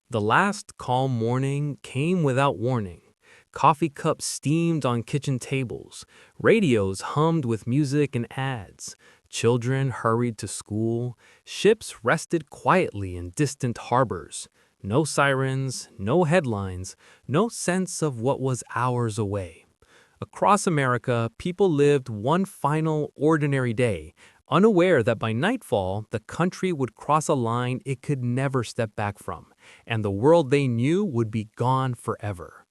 The last calm morning came without warning. Coffee cups steamed on kitchen tables, radios hummed with music and ads, children hurried to school, ships rested quietly in distant harbors. No sirens, no headlines, no sense of what was hours away. Across America, people lived one final, ordinary day, unaware that by nightfall, the country would cross a line it could never step back from, and the world they knew would be gone forever.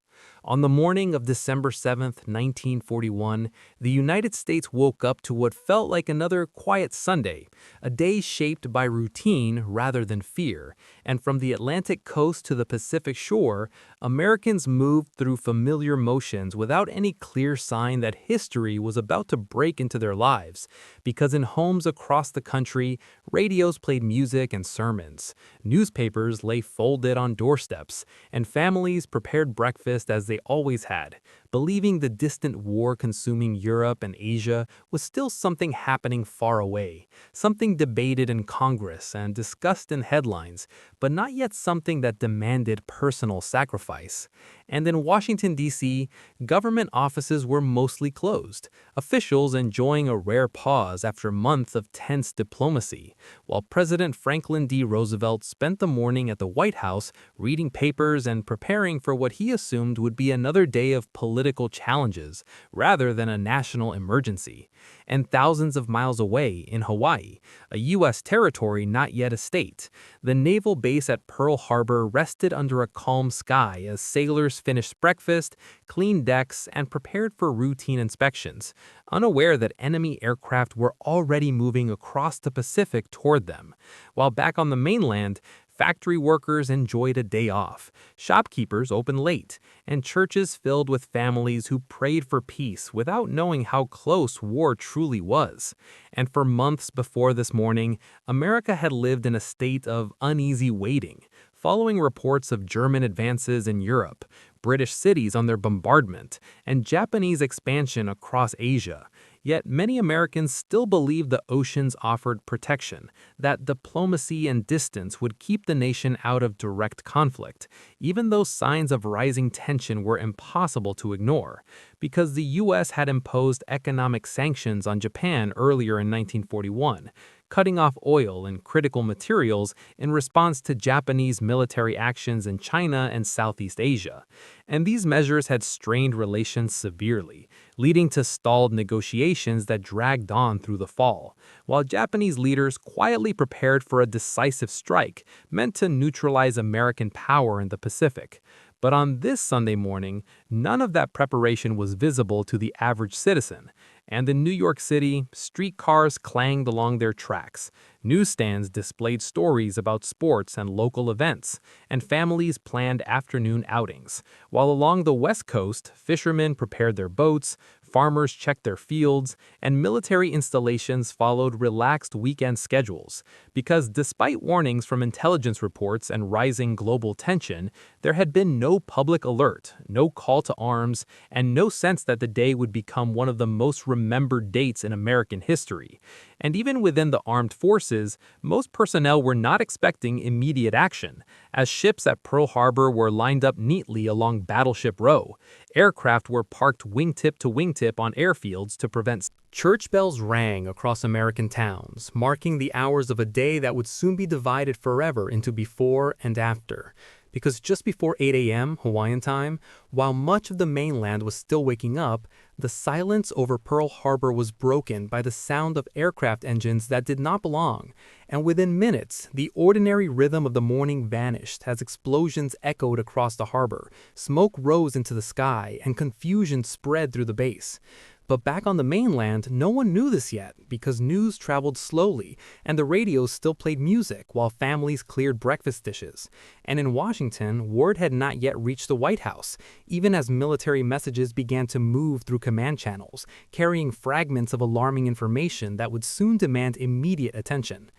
On the morning of December 7th, 1941, the United States woke up to what felt like another quiet Sunday, a day shaped by routine rather than fear, and from the Atlantic coast to the Pacific shore, Americans moved through familiar motions without any clear sign that history was about to break into their lives, because in homes across the country, radios played music and sermons, newspapers lay folded on doorsteps, and families prepared breakfast as they always had, believing the distant war consuming Europe and Asia was still something happening far away, something debated in Congress and discussed in headlines, but not yet something that demanded personal sacrifice. And in Washington, D.C., government offices were mostly closed, officials enjoying a rare pause after months of tense diplomacy, while President Franklin D. Roosevelt spent the morning at the White House reading papers and preparing for what he assumed would be another day of political challenges rather than a national emergency. And thousands of miles away in Hawaii, a U.S. territory not yet a state, the naval base at Pearl Harbor rested under a calm sky as sailors finished breakfast, cleaned decks, and prepared for routine inspections, unaware that enemy aircraft were already moving across the Pacific toward them. While back on the mainland, factory workers enjoyed a day off, shopkeepers opened late, and churches filled with families who prayed for peace without knowing how close war truly was. And for months before this morning, America had lived in a state of uneasy waiting, following reports of German advances in Europe, British cities under bombardment, and Japanese expansion across Asia. Yet many Americans still believed the oceans offered protection, that diplomacy and distance would keep the nation out of direct conflict, even though signs of rising tension were impossible to ignore, because the U.S. had imposed economic sanctions on Japan earlier in 1941, cutting off oil and critical materials in response to Japanese military actions in China and Southeast Asia. And these measures had strained relations severely, leading to stalled negotiations that dragged on through the fall, while Japanese leaders quietly prepared for a decisive strike meant to neutralize American power in the Pacific. But on this Sunday morning, none of that preparation was visible to the average citizen, and in New York City, streetcars clanged along their tracks, newsstands displayed stories about sports and local events, and families planned afternoon outings, while along the West Coast, fishermen prepared their boats, farmers checked their fields, and military installations followed relaxed weekend schedules, because despite warnings from intelligence reports and rising global tension, there had been no public alert, no call to arms, and no sense that the day would become one of the most remembered dates in American history. And even within the armed forces, most personnel were not expecting immediate action, as ships at Pearl Harbor were lined up neatly along Battleship Row. Aircraft were parked wingtip to wingtip on airfields to prevent. Church bells rang across American towns, marking the hours of a day that would soon be divided forever into before and after. Because just before 8 a.m. Hawaiian time, while much of the mainland was still waking up, the silence over Pearl Harbor was broken by the sound of aircraft engines that did not belong, and within minutes, the ordinary rhythm of the morning vanished as explosions echoed across the harbor, smoke rose into the sky, and confusion spread through the base. But back on the mainland, no one knew this yet because news traveled slowly and the radios still played music while families cleared breakfast dishes. And in Washington, word had not yet reached the White House, even as military messages began to move through command channels, carrying fragments of alarming information that would soon demand immediate attention.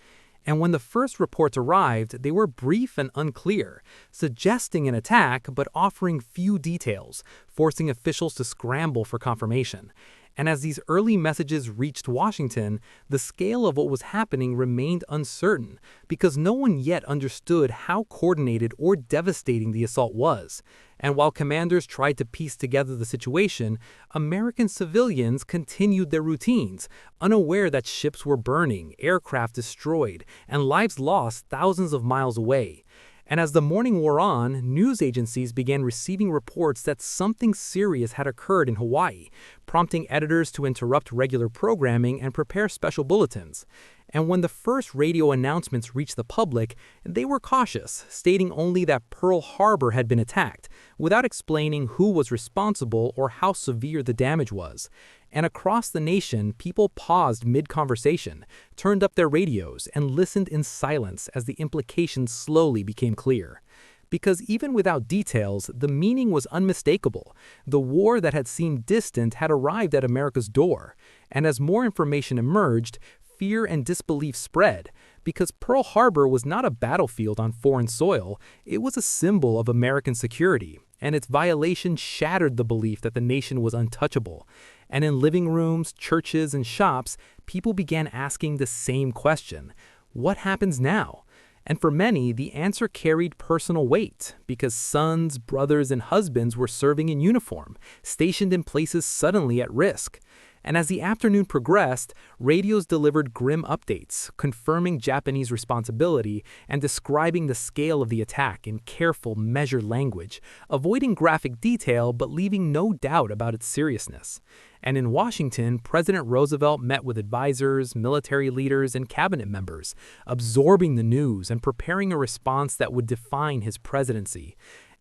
And when the first reports arrived, they were brief and unclear, suggesting an attack but offering few details, forcing officials to scramble for confirmation. And as these early messages reached Washington, the scale of what was happening remained uncertain because no one yet understood how coordinated or devastating the assault was. And while commanders tried to piece together the situation, American civilians continued their routines, unaware that ships were burning, aircraft destroyed, and lives lost thousands of miles away. And as the morning wore on, news agencies began receiving reports that something serious had occurred in Hawaii, prompting editors to interrupt regular programming and prepare special bulletins. And when the first radio announcements reached the public, they were cautious, stating only that Pearl Harbor had been attacked, without explaining who was responsible or how severe the damage was. And across the nation, people paused mid-conversation, turned up their radios, and listened in silence as the implications slowly became clear. Because even without details, the meaning was unmistakable. The war that had seemed distant had arrived at America's door. And as more information emerged, fear and disbelief spread, because Pearl Harbor was not a battlefield on foreign soil, it was a symbol of American security, and its violation shattered the belief that the nation was untouchable. And in living rooms, churches, and shops, people began asking the same question: what happens now? And for many, the answer carried personal weight, because sons, brothers, and husbands were serving in uniform, stationed in places suddenly at risk. And as the afternoon progressed, radios delivered grim updates, confirming Japanese responsibility and describing the scale of the attack in careful, measured language, avoiding graphic detail but leaving no doubt about its seriousness. And in Washington, President Roosevelt met with advisors, military leaders, and cabinet members, absorbing the news and preparing a response that would define his presidency.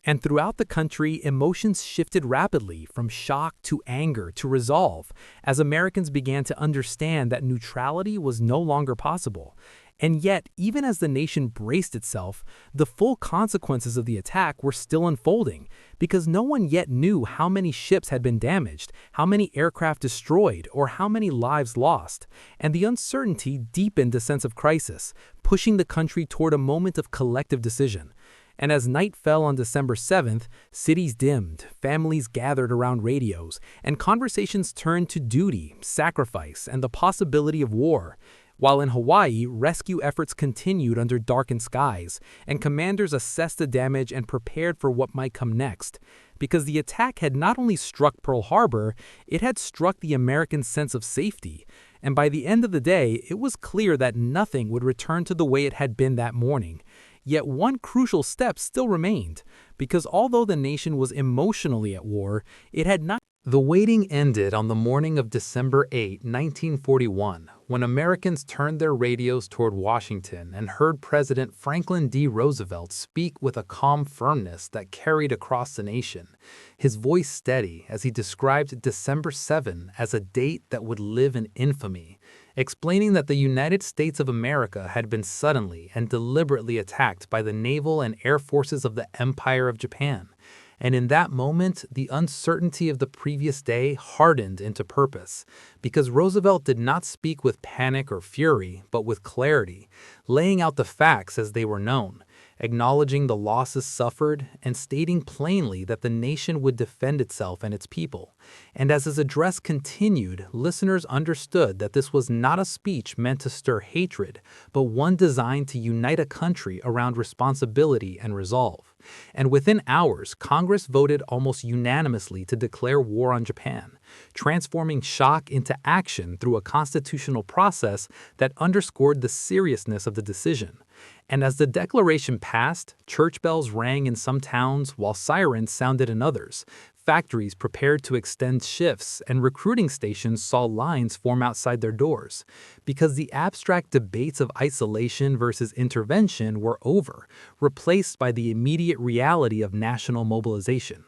And throughout the country, emotions shifted rapidly from shock to anger to resolve as Americans began to understand that neutrality was no longer possible. And yet, even as the nation braced itself, the full consequences of the attack were still unfolding because no one yet knew how many ships had been damaged, how many aircraft destroyed, or how many lives lost. And the uncertainty deepened the sense of crisis, pushing the country toward a moment of collective decision. And as night fell on December 7th, cities dimmed, families gathered around radios, and conversations turned to duty, sacrifice, and the possibility of war. While in Hawaii, rescue efforts continued under darkened skies, and commanders assessed the damage and prepared for what might come next. Because the attack had not only struck Pearl Harbor, it had struck the American sense of safety. And by the end of the day, it was clear that nothing would return to the way it had been that morning. Yet one crucial step still remained, because although the nation was emotionally at war, it had not. The waiting ended on the morning of December 8, 1941, when Americans turned their radios toward Washington and heard President Franklin D. Roosevelt speak with a calm firmness that carried across the nation, his voice steady as he described December 7 as a date that would live in infamy, explaining that the United States of America had been suddenly and deliberately attacked by the naval and air forces of the Empire of Japan. And in that moment, the uncertainty of the previous day hardened into purpose, because Roosevelt did not speak with panic or fury, but with clarity, laying out the facts as they were known, acknowledging the losses suffered, and stating plainly that the nation would defend itself and its people. And as his address continued, listeners understood that this was not a speech meant to stir hatred, but one designed to unite a country around responsibility and resolve. And within hours, Congress voted almost unanimously to declare war on Japan, transforming shock into action through a constitutional process that underscored the seriousness of the decision. And as the declaration passed, church bells rang in some towns while sirens sounded in others. Factories prepared to extend shifts, and recruiting stations saw lines form outside their doors, because the abstract debates of isolation versus intervention were over, replaced by the immediate reality of national mobilization.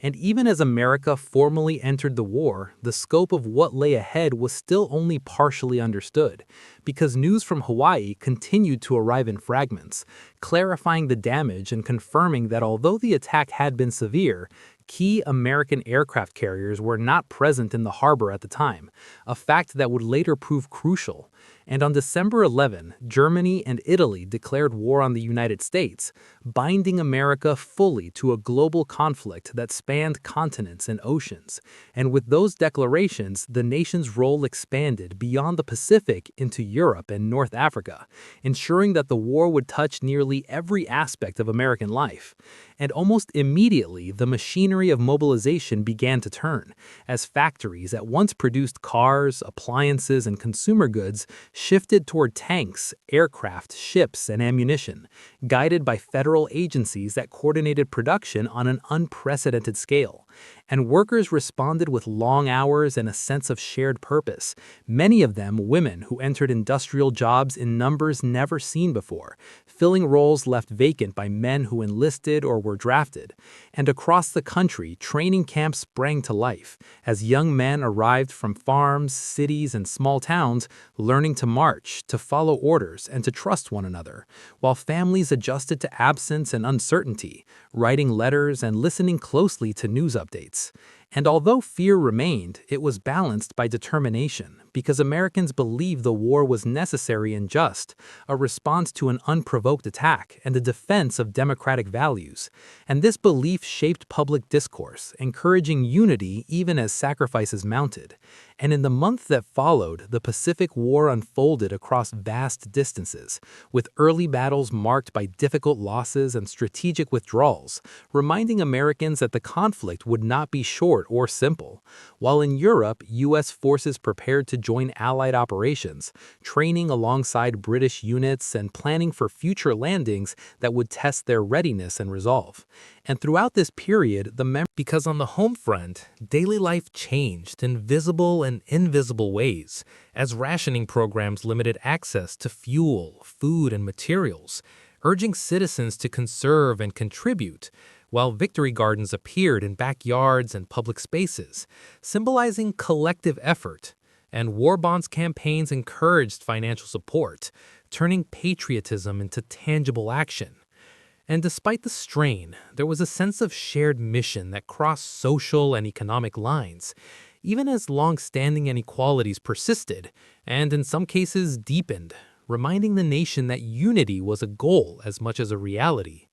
And even as America formally entered the war, the scope of what lay ahead was still only partially understood, because news from Hawaii continued to arrive in fragments, clarifying the damage and confirming that although the attack had been severe, key American aircraft carriers were not present in the harbor at the time, a fact that would later prove crucial. And on December 11, Germany and Italy declared war on the United States, binding America fully to a global conflict that spanned continents and oceans. And with those declarations, the nation's role expanded beyond the Pacific into Europe and North Africa, ensuring that the war would touch nearly every aspect of American life. And almost immediately, the machinery of mobilization began to turn, as factories that once produced cars, appliances, and consumer goods shifted toward tanks, aircraft, ships, and ammunition, guided by federal agencies that coordinated production on an unprecedented scale. And workers responded with long hours and a sense of shared purpose, many of them women who entered industrial jobs in numbers never seen before, filling roles left vacant by men who enlisted or were drafted. And across the country, training camps sprang to life, as young men arrived from farms, cities, and small towns, learning to march, to follow orders, and to trust one another, while families adjusted to absence and uncertainty, writing letters and listening closely to news updates. And although fear remained, it was balanced by determination, because Americans believed the war was necessary and just, a response to an unprovoked attack and a defense of democratic values. And this belief shaped public discourse, encouraging unity even as sacrifices mounted. And in the month that followed, the Pacific War unfolded across vast distances, with early battles marked by difficult losses and strategic withdrawals, reminding Americans that the conflict would not be short or simple. While in Europe, U.S. forces prepared to join Allied operations, training alongside British units and planning for future landings that would test their readiness and resolve. And throughout this period, because on the home front, daily life changed in visible and invisible ways, as rationing programs limited access to fuel, food, and materials, urging citizens to conserve and contribute, while victory gardens appeared in backyards and public spaces, symbolizing collective effort, and war bonds campaigns encouraged financial support, turning patriotism into tangible action. And despite the strain, there was a sense of shared mission that crossed social and economic lines, even as long-standing inequalities persisted, and in some cases deepened, reminding the nation that unity was a goal as much as a reality.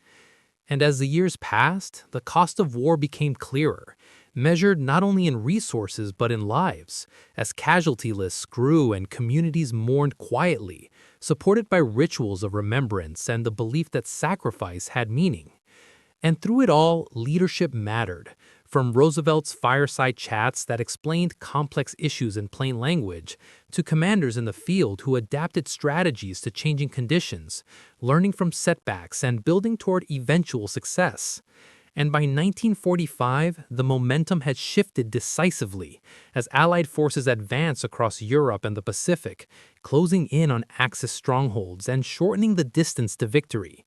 And as the years passed, the cost of war became clearer, measured not only in resources but in lives, as casualty lists grew and communities mourned quietly, supported by rituals of remembrance and the belief that sacrifice had meaning. And through it all, leadership mattered, from Roosevelt's fireside chats that explained complex issues in plain language, to commanders in the field who adapted strategies to changing conditions, learning from setbacks and building toward eventual success. And by 1945, the momentum had shifted decisively as Allied forces advanced across Europe and the Pacific, closing in on Axis strongholds and shortening the distance to victory.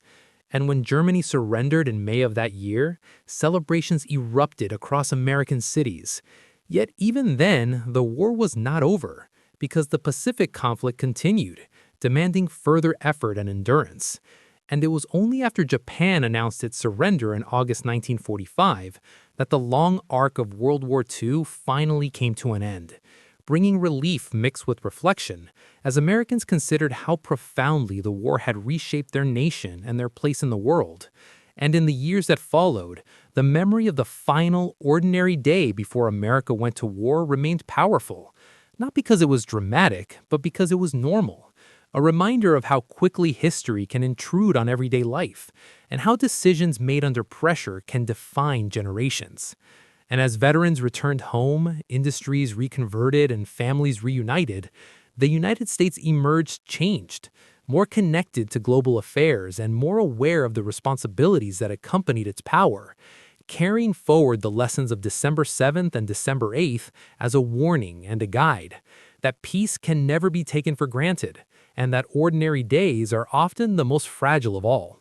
And when Germany surrendered in May of that year, celebrations erupted across American cities. Yet even then, the war was not over, because the Pacific conflict continued, demanding further effort and endurance. And it was only after Japan announced its surrender in August 1945 that the long arc of World War II finally came to an end, bringing relief mixed with reflection, as Americans considered how profoundly the war had reshaped their nation and their place in the world. And in the years that followed, the memory of the final, ordinary day before America went to war remained powerful, not because it was dramatic, but because it was normal. A reminder of how quickly history can intrude on everyday life, and how decisions made under pressure can define generations. And as veterans returned home, industries reconverted, and families reunited, the United States emerged changed, more connected to global affairs and more aware of the responsibilities that accompanied its power, carrying forward the lessons of December 7th and December 8th as a warning and a guide, that peace can never be taken for granted, and that ordinary days are often the most fragile of all.